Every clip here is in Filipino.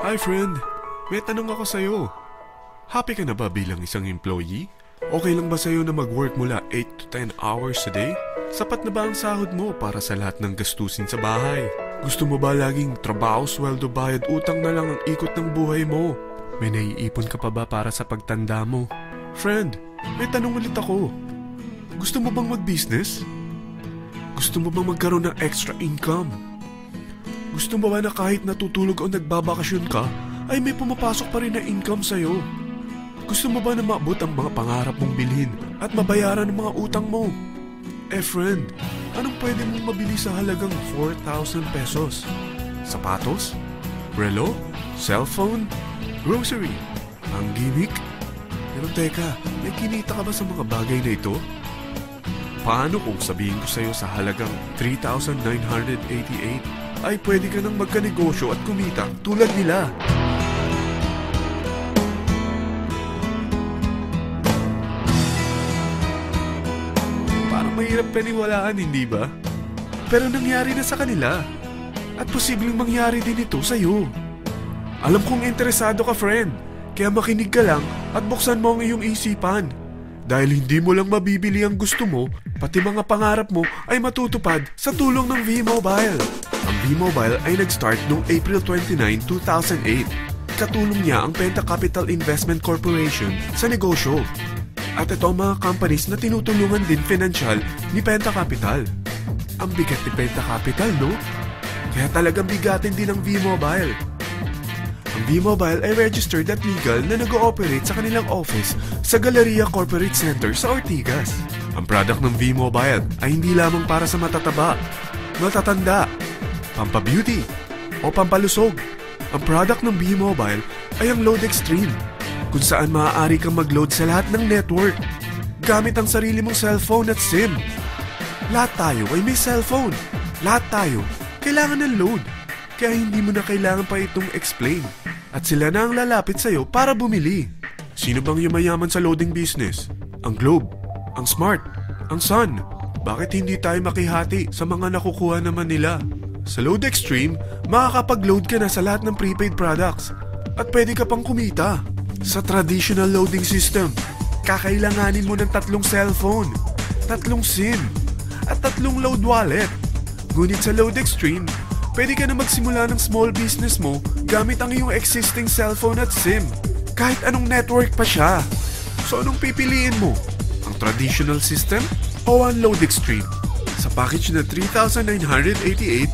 Hi friend, may tanong ako sa'yo. Happy ka na ba bilang isang employee? Okay lang ba sa'yo na mag-work mula 8 to 10 hours a day? Sapat na ba ang sahod mo para sa lahat ng gastusin sa bahay? Gusto mo ba laging trabaho, sweldo, bayad, utang na lang ang ikot ng buhay mo? May naiipon ka pa ba para sa pagtanda mo? Friend, may tanong ulit ako. Gusto mo bang mag-business? Gusto mo bang magkaroon ng extra income? Gusto mo ba na kahit natutulog o nagbabakasyon ka, ay may pumapasok pa rin na income sa'yo? Gusto mo ba na maabot ang mga pangarap mong bilhin at mabayaran ang mga utang mo? Friend, anong pwede mong mabili sa halagang 4,000 pesos? Sapatos? Relo? Cellphone? Grocery? Ang gimmick? Pero teka, may kinita ka ba sa mga bagay na ito? Paano kung sabihin ko sa'yo sa halagang 3,988 ay pwede ka nang magkanegosyo at kumita tulad nila? Parang mahirap paniwalaan, hindi ba? Pero nangyari na sa kanila. At posibleng mangyari din ito sa'yo. Alam kong interesado ka, friend. Kaya makinig ka lang at buksan mo ang iyong isipan. Dahil hindi mo lang mabibili ang gusto mo, pati mga pangarap mo ay matutupad sa tulong ng V-Mobile. Ang V-Mobile ay nag-start noong April 29, 2008. Katulong niya ang Penta Capital Investment Corporation sa negosyo. At ito ang mga companies na tinutulungan din financial ni Penta Capital. Ang bigat ni Penta Capital, no? Kaya talagang bigatin din ang V-Mobile. Ang V-Mobile ay registered at legal na nag-ooperate sa kanilang office sa Galleria Corporate Center sa Ortigas. Ang product ng V-Mobile ay hindi lamang para sa matataba, matatanda, pampabeauty, o pampalusog. Ang product ng V-Mobile ay ang Load Extreme, kung saan maaari kang mag-load sa lahat ng network gamit ang sarili mong cellphone at SIM. Lahat tayo ay may cellphone. Lahat tayo kailangan ng load. Kaya hindi mo na kailangan pa itong explain. At sila na ang lalapit sa'yo para bumili. Sino bang yumayaman sa loading business? Ang Globe, ang Smart, ang Sun. Bakit hindi tayo makihati sa mga nakukuha naman nila? Sa Load Extreme, makakapag-load ka na sa lahat ng prepaid products. At pwede ka pang kumita. Sa traditional loading system, kakailanganin mo ng 3 cellphone, 3 SIM, at 3 load wallet. Ngunit sa Load Extreme, pwede ka na magsimula ng small business mo gamit ang iyong existing cellphone at SIM. Kahit anong network pa siya. So anong pipiliin mo? Ang traditional system o ang Load Extreme? Sa package na 3,988,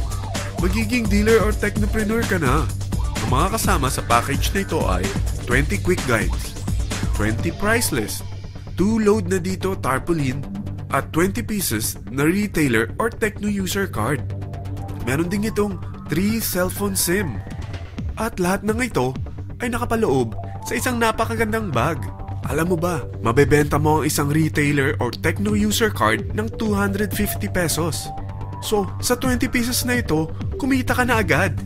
magiging dealer or technopreneur ka na. Ang mga kasama sa package na ito ay 20 quick guides, 20 price list, 2 load na dito tarpaulin, at 20 pieces na retailer or techno user card. Meron din itong 3 cellphone SIM. At lahat ng ito ay nakapaloob sa isang napakagandang bag. Alam mo ba, mabebenta mo ang isang retailer or techno user card ng 250 pesos. So, sa 20 pieces na ito, kumita ka na agad.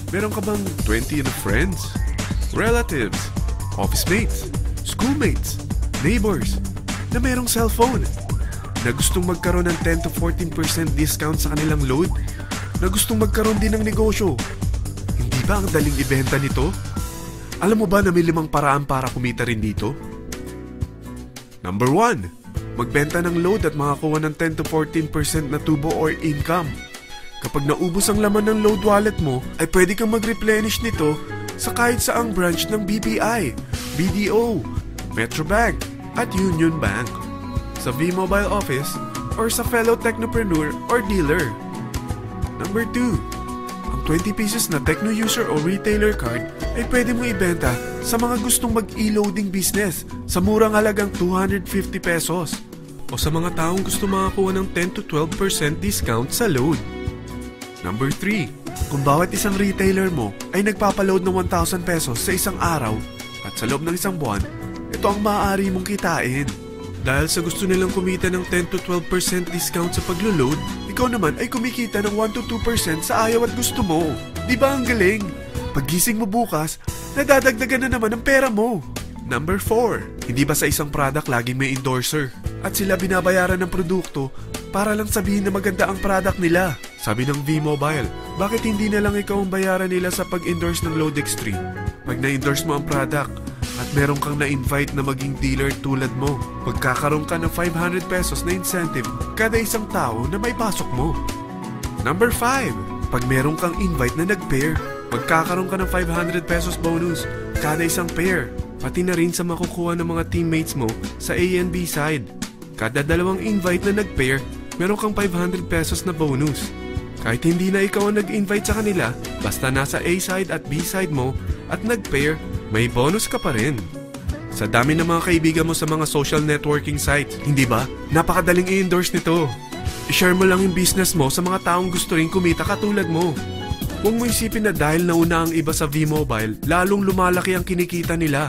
Meron ka bang 20 na friends, relatives, office mates, schoolmates, neighbors na merong cellphone? Na gustong magkaroon ng 10 to 14% discount sa kanilang load? Na gustong magkaroon din ng negosyo? Hindi ba ang daling ibenta nito? Alam mo ba na may 5 paraan para kumita rin dito? Number 1. Magbenta ng load at makakuha ng 10 to 14% na tubo or income. Kapag naubos ang laman ng load wallet mo, ay pwede kang mag-replenish nito sa kahit saang branch ng BPI, BDO, Metrobank, at Union Bank. Sa V-Mobile office or sa fellow technopreneur or dealer. Number 2. Ang 20 pieces na techno user o retailer card ay pwede mo ibenta sa mga gustong mag-e-loading business sa murang halagang 250 pesos o sa mga taong gusto makakuha ng 10 to 12% discount sa load. Number 3. Kung bawat isang retailer mo ay nagpapaload ng 1,000 pesos sa isang araw at sa loob ng isang buwan, ito ang maaari mong kitain. Dahil sa gusto nilang kumita ng 10 to 12% discount sa paglo-load, ikaw naman ay kumikita ng 1 to 2% sa ayaw at gusto mo. Di ba ang galing? Paggising mo bukas, nadadagdagan na naman ang pera mo. Number 4. Hindi ba sa isang product laging may endorser? At sila binabayaran ng produkto para lang sabihin na maganda ang product nila. Sabi ng V-Mobile, bakit hindi na lang ikaw ang bayaran nila sa pag-endorse ng Load Extreme? Pag na-endorse mo ang product at meron kang na-invite na maging dealer tulad mo, magkakaroon ka ng 500 pesos na incentive kada isang tao na may pasok mo. Number 5. Pag meron kang invite na nag-pair, magkakaroon ka ng 500 pesos bonus kada isang pair, pati na rin sa makukuha ng mga teammates mo sa A and B side. Kada dalawang invite na nag-pair, meron kang 500 pesos na bonus. Kahit hindi na ikaw ang nag-invite sa kanila, basta nasa A side at B side mo at nag-pair, may bonus ka pa rin. Sa dami ng mga kaibigan mo sa mga social networking sites, hindi ba? Napakadaling i-endorse nito. I-share mo lang yung business mo sa mga taong gusto rin kumita katulad mo. Huwag mo isipin na dahil nauna ang iba sa V-Mobile, lalong lumalaki ang kinikita nila.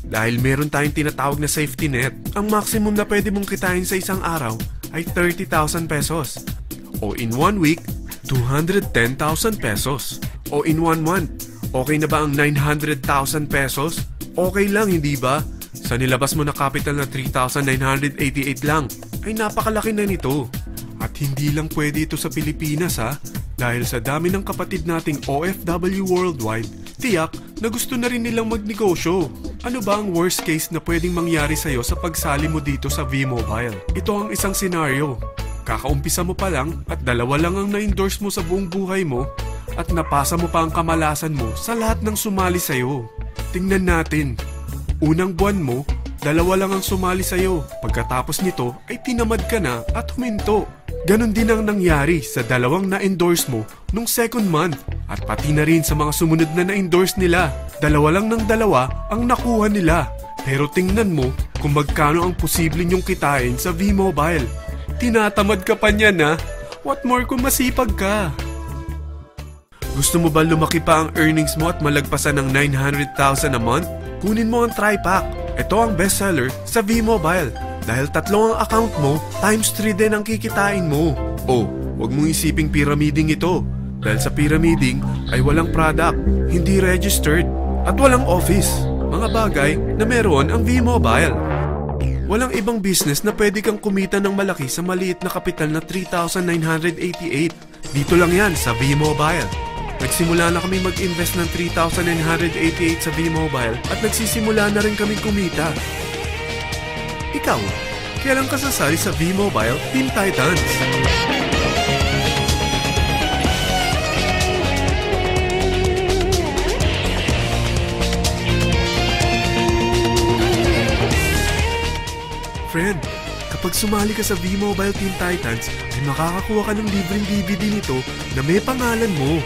Dahil meron tayong tinatawag na safety net, ang maximum na pwede mong kitain sa isang araw ay 30,000 pesos. O in 1 week, 210,000 pesos. O in 1 month, okay na ba ang 900,000 pesos? Okay lang, hindi ba? Sa nilabas mo na capital na 3,988 lang, ay napakalaki na nito. At hindi lang pwede ito sa Pilipinas ha, dahil sa dami ng kapatid nating OFW worldwide, tiyak na gusto na rin nilang magnegosyo. Ano ba ang worst case na pwedeng mangyari sa'yo sa pagsali mo dito sa V-Mobile? Ito ang isang senaryo. Kakaumpisa mo pa lang at 2 lang ang na-endorse mo sa buong buhay mo at napasa mo pa ang kamalasan mo sa lahat ng sumali sa'yo. Tingnan natin. Unang buwan mo, 2 lang ang sumali sa'yo. Pagkatapos nito ay tinamad ka na at huminto. Ganon din ang nangyari sa 2 na-endorse mo nung second month at pati na rin sa mga sumunod na na-endorse nila. 2 lang ng 2 ang nakuha nila. Pero tingnan mo kung magkano ang posible nyong kitain sa V-Mobile. Tinatamad ka pa niyan ha? What more kung masipag ka? Gusto mo ba lumaki pa ang earnings mo at malagpasan ng 900,000 a month? Kunin mo ang TriPack. Ito ang bestseller sa V-Mobile. Dahil 3 ang account mo, times 3 din ang kikitain mo. Oh, huwag mong isiping pyramiding ito. Dahil sa pyramiding ay walang product, hindi registered, at walang office. Mga bagay na meron ang V-Mobile. Walang ibang business na pwede kang kumita ng malaki sa maliit na kapital na 3,988. Dito lang yan sa V-Mobile. Nagsimula na kami mag-invest ng 3,988 sa V-Mobile at nagsisimula na rin kami kumita. Ikaw, kailan ka sasali sa V-Mobile Team Titans? Friend, kapag sumali ka sa V-Mobile Team Titans, ay makakakuha ka ng libreng DVD nito na may pangalan mo.